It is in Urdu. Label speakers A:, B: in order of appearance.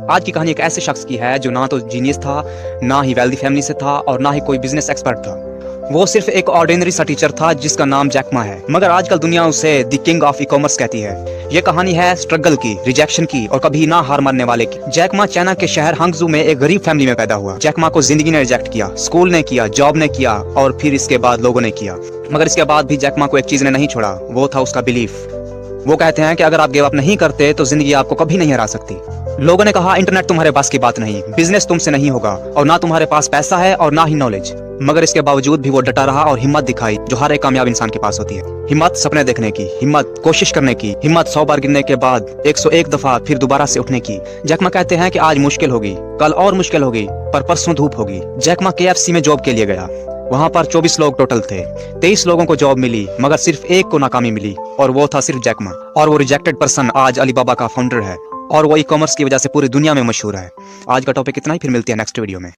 A: آج کی کہانی ایک ایسے شخص کی ہے جو نہ تو جینیس تھا، نہ ہی ویلدی فیملی سے تھا، اور نہ ہی کوئی بزنس ایکسپرٹ تھا۔ وہ صرف ایک آرڈینری سا ٹیچر تھا جس کا نام جیک ما ہے، مگر آج کل دنیا اسے the king of e commerce کہتی ہے۔ یہ کہانی ہے سٹرگل کی، ریجیکشن کی، اور کبھی نہ ہار ماننے والے کی۔ جیک ما چائنا کے شہر ہنگزو میں ایک غریب فیملی میں پیدا ہوا۔ جیک ما کو زندگی نے ریجیکٹ کیا، اسکول نے کیا، جاب نے کیا، اور پھر اس کے بعد لوگوں نے کیا۔ مگر اس کے بعد بھی جیک ما کو ایک چیز نے نہیں چھوڑا، وہ تھا اس کا بلیف۔ وہ کہتے ہیں کہ اگر آپ گیو اپ نہیں کرتے تو زندگی آپ کو کبھی نہیں ہرا سکتی۔ لوگوں نے کہا انٹرنیٹ تمہارے پاس کی بات نہیں، بزنس تم سے نہیں ہوگا، اور نہ تمہارے پاس پیسہ ہے اور نہ ہی نالج۔ مگر اس کے باوجود بھی وہ ڈٹا رہا اور ہمت دکھائی جو ہر ایک کامیاب انسان کے پاس ہوتی ہے۔ ہمت سپنے دیکھنے کی، ہمت کوشش کرنے کی، ہمت 100 بار گرنے کے بعد 101 دفعہ پھر دوبارہ سے اٹھنے کی۔ جیک ما کہتے ہیں کہ آج مشکل ہوگی، کل اور مشکل ہوگی، پر پرسوں دھوپ ہوگی۔ جیک ما KFC میں جاب کے لیے گیا۔ وہاں پر 24 لوگ ٹوٹل تھے، 23 لوگوں کو جاب ملی، مگر صرف ایک کو ناکامی ملی، اور وہ تھا صرف جیک ما۔ اور وہ ریجیکٹڈ پرسن آج علی بابا کا فاؤنڈر ہے، اور وہ ای کامرس کی وجہ سے پوری دنیا میں مشہور ہے۔ آج کا ٹاپک اتنا ہی، پھر ملتے ہیں نیکسٹ ویڈیو میں۔